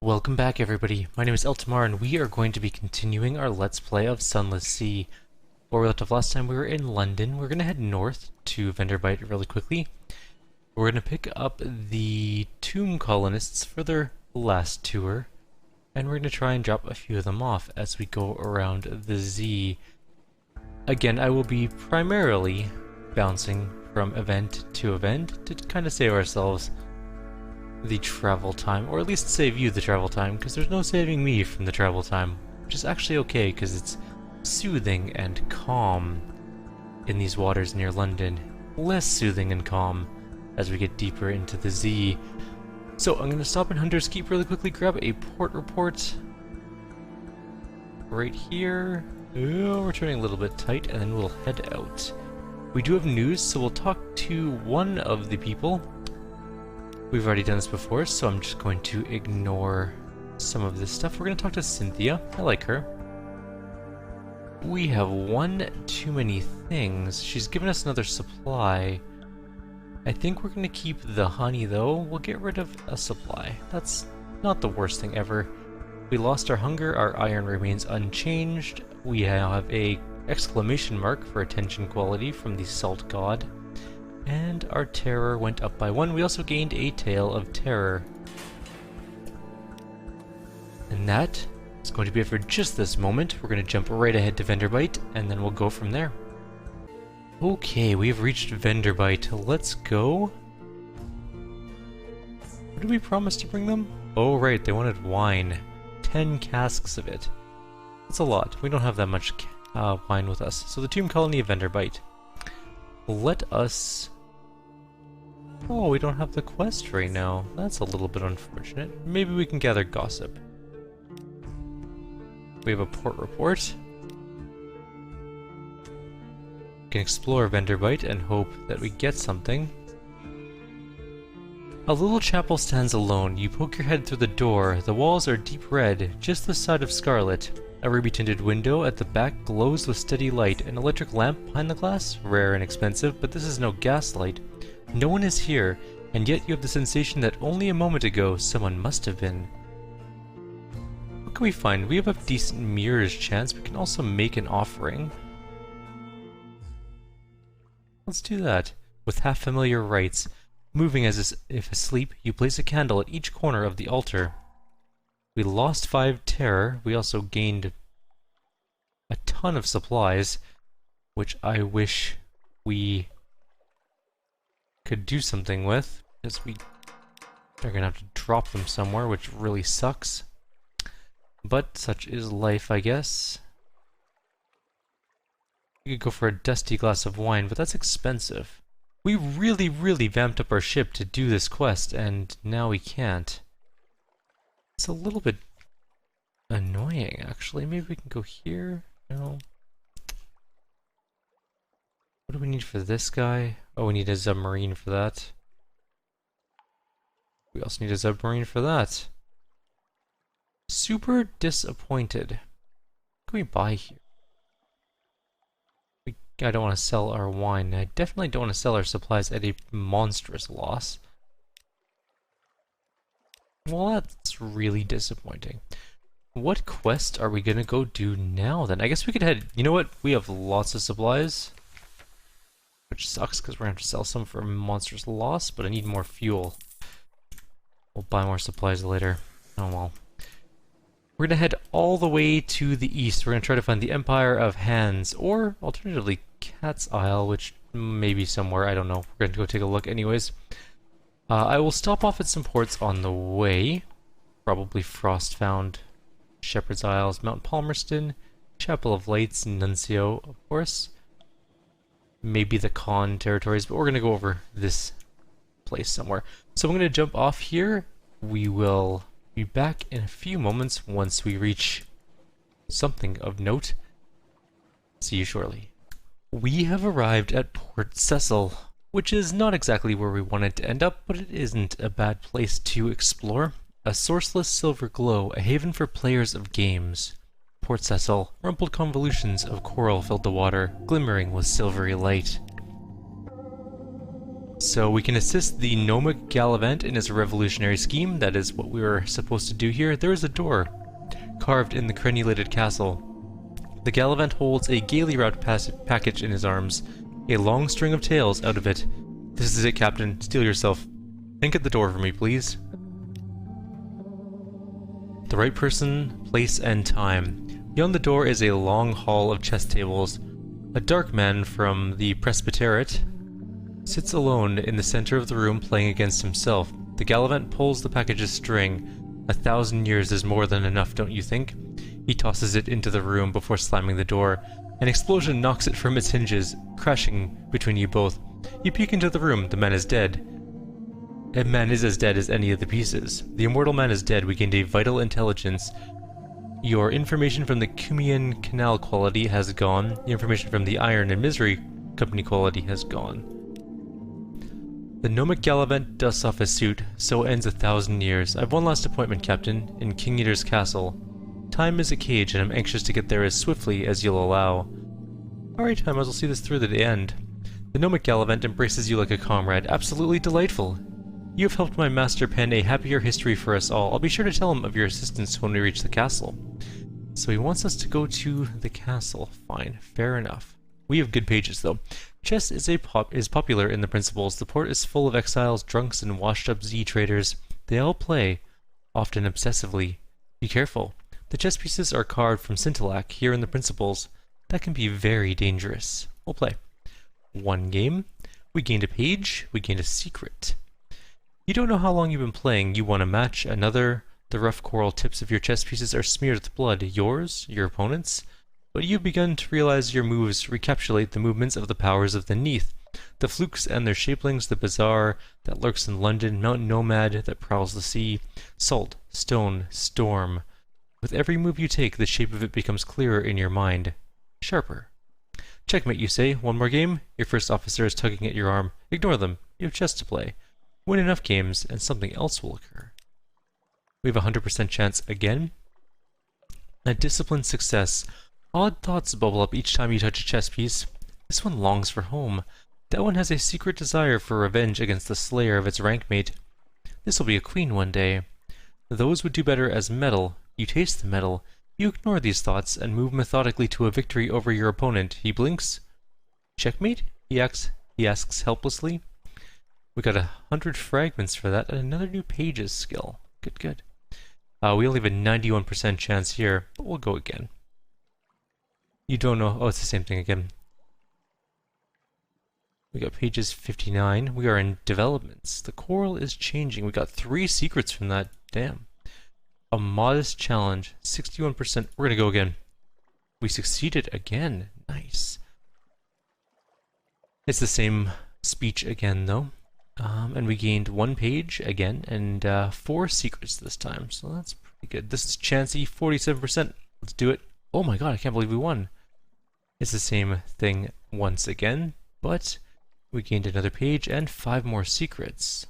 Welcome back everybody, my name is Eltimar and we are going to be continuing our Let's Play of Sunless Sea. Where we left off last time we were in London. We're going to head north to Venderbite really quickly. We're going to pick up the tomb colonists for their last tour. And we're going to try and drop a few of them off as we go around the Z. Again, I will be primarily bouncing from event to event to kind of save ourselves the travel time, or at least save you the travel time, because there's no saving me from the travel time, which is actually okay because it's soothing and calm in these waters near London. Less soothing and calm as we get deeper into the Z. So I'm going to stop in Hunter's Keep really quickly, grab a port report right here. Oh, we're turning a little bit tight, and then we'll head out. We do have news, so we'll talk to one of the people. We've already done this before, so I'm just going to ignore some of this stuff. We're going to talk to Cynthia. I like her. We have one too many things. She's given us another supply. I think we're going to keep the honey, though. We'll get rid of a supply. That's not the worst thing ever. We lost our hunger. Our iron remains unchanged. We have a exclamation mark for attention quality from the salt god. And our terror went up by 1. We also gained a tale of terror. And that is going to be it for just this moment. We're going to jump right ahead to Venderbite, and then we'll go from there. Okay, we've reached Venderbite. Let's go. What did we promise to bring them? Oh right, they wanted wine. 10 casks of it. That's a lot. We don't have that much wine with us. So the tomb colony of Venderbite. Let us... Oh, we don't have the quest right now. That's a little bit unfortunate. Maybe we can gather gossip. We have a port report. We can explore Venderbite and hope that we get something. A little chapel stands alone. You poke your head through the door. The walls are deep red, just the side of scarlet. A ruby-tinted window at the back glows with steady light. An electric lamp behind the glass? Rare and expensive, but this is no gaslight. No one is here, and yet you have the sensation that only a moment ago someone must have been. What can we find? We have a decent mirror's chance. We can also make an offering. Let's do that. With half-familiar rites. Moving as if asleep, you place a candle at each corner of the altar. We lost 5 terror. We also gained a ton of supplies, which I wish we could do something with, because we are gonna have to drop them somewhere, which really sucks. But such is life, I guess. We could go for a dusty glass of wine, but that's expensive. We really vamped up our ship to do this quest, and now we can't. It's a little bit annoying, actually. Maybe we can go here? No. What do we need for this guy? Oh, we need a Zubmariner for that. We also need a Zubmariner for that. Super disappointed. What can we buy here? I don't want to sell our wine. I definitely don't want to sell our supplies at a monstrous loss. Well, that's really disappointing. What quest are we gonna go do now then? I guess we could head... You know what? We have lots of supplies. Which sucks because we're gonna have to sell some for a monstrous loss, but I need more fuel. We'll buy more supplies later. Oh well. We're gonna head all the way to the east. We're gonna try to find the Empire of Hands, or alternatively Cat's Isle, which may be somewhere, I don't know. We're gonna go take a look anyways. I will stop off at some ports on the way. Probably Frostfound, Shepherd's Isles, Mount Palmerston, Chapel of Lights, Nuncio, of course. Maybe the Con territories, but we're gonna go over this place somewhere. So I'm gonna jump off here. We will be back in a few moments once we reach something of note. See you shortly. We have arrived at Port Cecil, which is not exactly where we wanted to end up, but it isn't a bad place to explore. A sourceless silver glow, a haven for players of games. Port Cecil, rumpled convolutions of coral filled the water, glimmering with silvery light. So we can assist the Gnomic Gallivant in his revolutionary scheme. That is what we were supposed to do here. There is a door carved in the crenulated castle. The Gallivant holds a gaily wrapped package in his arms, a long string of tales out of it. This is it, Captain. Steel yourself. Think at the door for me, please. The right person, place, and time. Beyond the door is a long hall of chess tables. A dark man from the Presbyteriate sits alone in the center of the room playing against himself. The Gallivant pulls the package's string. 1,000 years is more than enough, don't you think? He tosses it into the room before slamming the door. An explosion knocks it from its hinges, crashing between you both. You peek into the room. The man is dead. A man is as dead as any of the pieces. The immortal man is dead. We gained a vital intelligence. Your information from the Cumian Canal quality has gone. The information from the Iron and Misery Company quality has gone. The Gnomic Gallivant dusts off his suit. So ends 1,000 years. I've one last appointment, Captain, in King Eater's castle. Time is a cage, and I'm anxious to get there as swiftly as you'll allow. Alright, I might as well see this through to the end. The Gnomic Gallivant embraces you like a comrade. Absolutely delightful. You have helped my master pen a happier history for us all. I'll be sure to tell him of your assistance when we reach the castle. So he wants us to go to the castle. Fine, fair enough. We have good pages, though. Chess is popular in the Principles. The port is full of exiles, drunks, and washed-up Z-traders. They all play, often obsessively. Be careful. The chess pieces are carved from Scintillac here in the Principles. That can be very dangerous. We'll play. One game. We gained a page. We gained a secret. You don't know how long you've been playing. You won a match. Another. The rough coral tips of your chess pieces are smeared with blood. Yours? Your opponent's? But you've begun to realize your moves recapitulate the movements of the powers of the Neath. The flukes and their shapelings, the bazaar that lurks in London, mountain nomad that prowls the sea, salt, stone, storm. With every move you take, the shape of it becomes clearer in your mind. Sharper. Checkmate, you say. One more game? Your first officer is tugging at your arm. Ignore them. You have chess to play. Win enough games, and something else will occur. We have a 100% chance again. A disciplined success. Odd thoughts bubble up each time you touch a chess piece. This one longs for home. That one has a secret desire for revenge against the slayer of its rankmate. This will be a queen one day. Those would do better as metal. You taste the metal. You ignore these thoughts and move methodically to a victory over your opponent. He blinks. Checkmate? He asks helplessly. We got 100 fragments for that and another new pages skill. Good, good. We only have a 91% chance here, but we'll go again. You don't know. Oh, it's the same thing again. We got pages 59. We are in developments. The coral is changing. We got 3 secrets from that. Damn. A modest challenge. 61%. We're gonna go again. We succeeded again. Nice. It's the same speech again, though. And we gained 1 page again, and 4 secrets this time. So that's pretty good. This is chancy. 47%. Let's do it. Oh my god, I can't believe we won. It's the same thing once again, but we gained another page and 5 more secrets.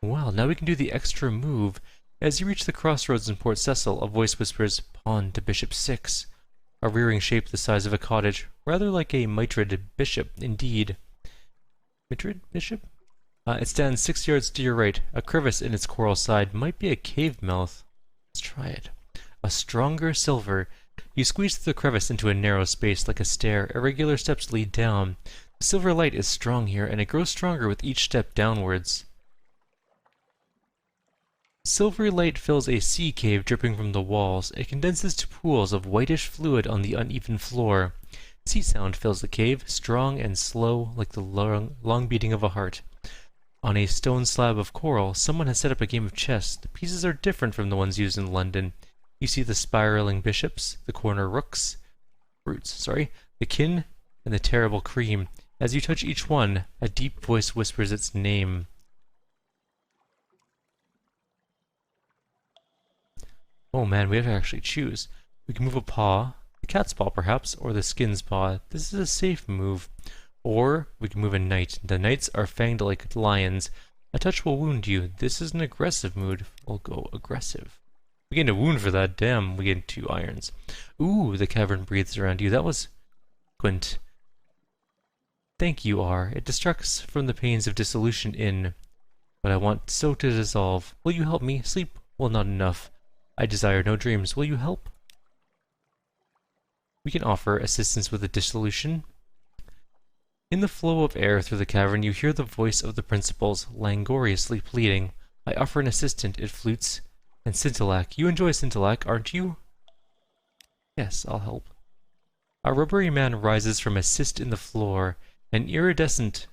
Wow, now we can do the extra move. As you reach the crossroads in Port Cecil, a voice whispers, "Pawn to bishop 6. A rearing shape the size of a cottage, rather like a mitred bishop, indeed. Mitred bishop? It stands 6 yards to your right. A crevice in its coral side might be a cave mouth. Let's try it. A stronger silver. You squeeze through the crevice into a narrow space like a stair. Irregular steps lead down. The silver light is strong here, and it grows stronger with each step downwards. Silvery light fills a sea cave dripping from the walls. It condenses to pools of whitish fluid on the uneven floor. Sea sound fills the cave, strong and slow like the long beating of a heart. On a stone slab of coral, someone has set up a game of chess. The pieces are different from the ones used in London. You see the spiraling bishops, the corner roots, the kin, and the terrible cream. As you touch each one, a deep voice whispers its name. Oh man, we have to actually choose. We can move a paw, the cat's paw perhaps, or the skin's paw. This is a safe move. Or we can move a knight. The knights are fanged like lions. A touch will wound you. This is an aggressive mood. We'll go aggressive. We gained a wound for that. Damn, we gained 2 irons. Ooh, the cavern breathes around you. That was Quint. Thank you, R. It distracts from the pains of dissolution in, but I want so to dissolve. Will you help me? Sleep will not enough. I desire no dreams. Will you help? We can offer assistance with the dissolution. In the flow of air through the cavern, you hear the voice of the principals, langorously pleading. I offer an assistant, it flutes. And Scintillac. You enjoy Scintillac, aren't you? Yes, I'll help. A rubbery man rises from a cyst in the floor. An iridescent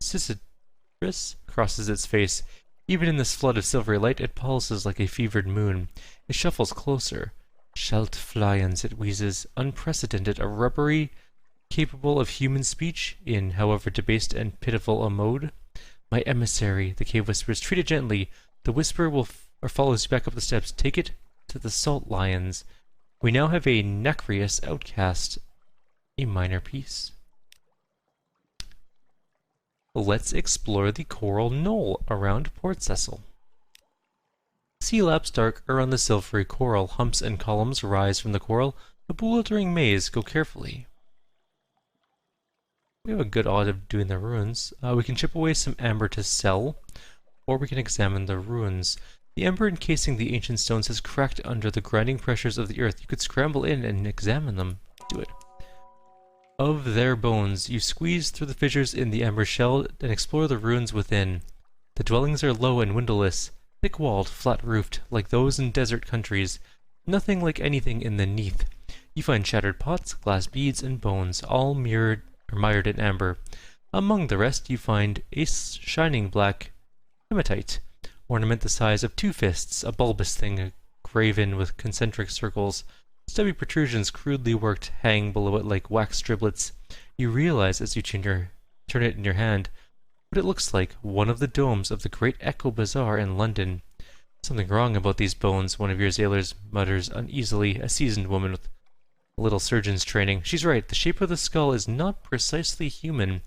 cicatrice crosses its face. Even in this flood of silvery light, it pulses like a fevered moon. It shuffles closer. Schalt flyens, it wheezes. Unprecedented, a rubbery, capable of human speech, in however debased and pitiful a mode. My emissary, the cave whispers, treat it gently. The whisper follows you back up the steps. Take it to the salt lions. We now have a Nacreous outcast. A minor piece. Let's explore the coral knoll around Port Cecil. Sea laps dark around the silvery coral. Humps and columns rise from the coral. A bewildering maze. Go carefully. We have a good odd of doing the ruins. We can chip away some amber to sell, or we can examine the ruins. The amber encasing the ancient stones has cracked under the grinding pressures of the earth. You could scramble in and examine them. Do it. Of their bones, you squeeze through the fissures in the amber shell and explore the ruins within. The dwellings are low and windowless, thick-walled, flat-roofed, like those in desert countries. Nothing like anything in the Neath. You find shattered pots, glass beads, and bones, all mired in amber. Among the rest, you find a shining black hematite, ornament the size of 2 fists, a bulbous thing graven with concentric circles. Stubby protrusions, crudely worked, hang below it like wax driblets. You realize as you turn it in your hand what it looks like, one of the domes of the Great Echo Bazaar in London. Something wrong about these bones, one of your sailors mutters uneasily, a seasoned woman with a little surgeon's training. She's right, the shape of the skull is not precisely human.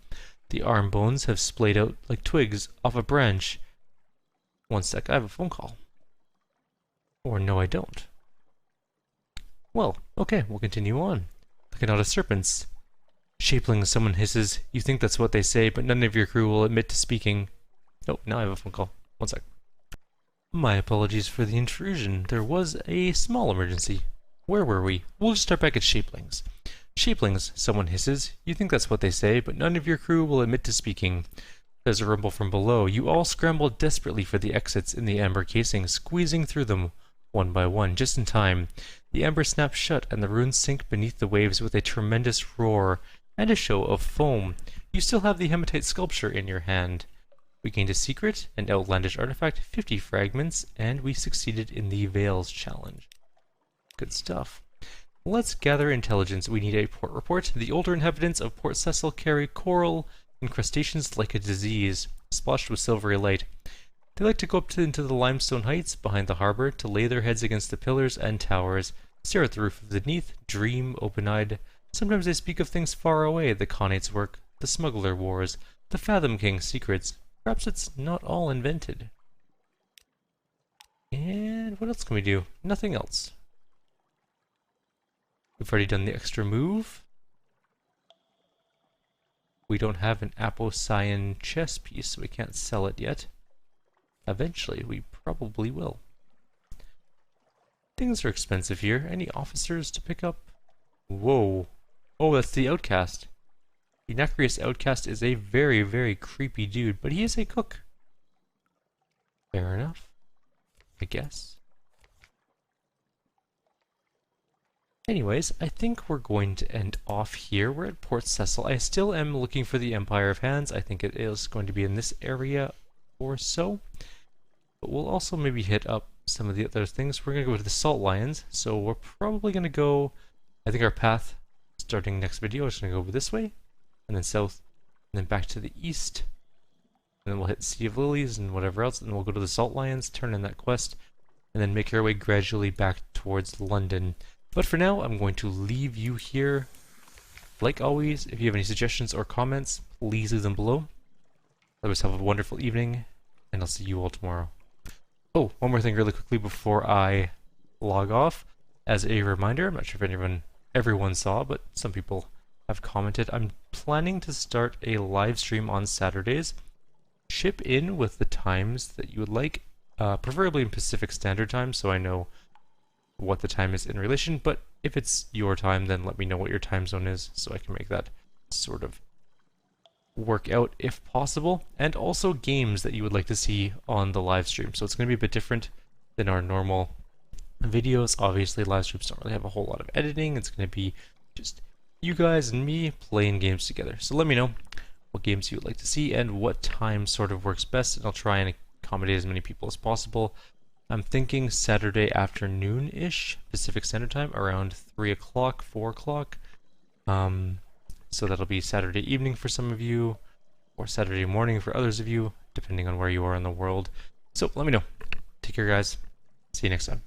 The arm bones have splayed out like twigs off a branch. One sec, I have a phone call. Or no, I don't. Well, okay, we'll continue on. Like a knot of serpents. Shapelings, someone hisses. You think that's what they say, but none of your crew will admit to speaking. Oh, now I have a phone call. One sec. My apologies for the intrusion. There was a small emergency. Where were we? We'll just start back at Shapelings. Shapelings, someone hisses. You think that's what they say, but none of your crew will admit to speaking. There's a rumble from below. You all scramble desperately for the exits in the amber casing, squeezing through them one by one, just in time. The amber snaps shut, and the runes sink beneath the waves with a tremendous roar and a show of foam. You still have the hematite sculpture in your hand. We gained a secret, an outlandish artifact, 50 fragments, and we succeeded in the Veils challenge. Good stuff. Let's gather intelligence. We need a port report. The older inhabitants of Port Cecil carry coral incrustations like a disease, splotched with silvery light. They like to go up into the limestone heights behind the harbor to lay their heads against the pillars and towers, stare at the roof of the Neath, dream open-eyed. Sometimes they speak of things far away, the Khanate work, the smuggler wars, the Fathom King's secrets. Perhaps it's not all invented. And what else can we do? Nothing else. We've already done the extra move. We don't have an Apocyan chess piece, so we can't sell it yet. Eventually, we probably will. Things are expensive here. Any officers to pick up? Whoa. Oh, that's the outcast. The Nacreous outcast is a very, very creepy dude, but he is a cook. Fair enough, I guess. Anyways, I think we're going to end off here. We're at Port Cecil. I still am looking for the Empire of Hands. I think it is going to be in this area or so. But we'll also maybe hit up some of the other things. We're going to go to the Salt Lions, so we're probably going to go, I think our path starting next video is going to go this way, and then south, and then back to the east, and then we'll hit Sea of Lilies and whatever else, and then we'll go to the Salt Lions, turn in that quest, and then make our way gradually back towards London. But for now, I'm going to leave you here. Like always, if you have any suggestions or comments, please leave them below. Otherwise, have a wonderful evening, and I'll see you all tomorrow. Oh, one more thing really quickly before I log off. As a reminder, I'm not sure if everyone saw, but some people have commented. I'm planning to start a live stream on Saturdays. Chip in with the times that you would like, preferably in Pacific Standard Time, so I know what the time is in relation. But if it's your time, then let me know what your time zone is, so I can make that sort of work out if possible. And also games that you would like to see on the live stream. So it's going to be a bit different than our normal videos. Obviously, live streams don't really have a whole lot of editing. It's going to be just you guys and me playing games together. So let me know what games you would like to see and what time sort of works best, and I'll try and accommodate as many people as possible. I'm thinking Saturday afternoon-ish, Pacific Standard Time, around 3 o'clock, 4 o'clock. So that'll be Saturday evening for some of you, or Saturday morning for others of you, depending on where you are in the world. So let me know. Take care, guys. See you next time.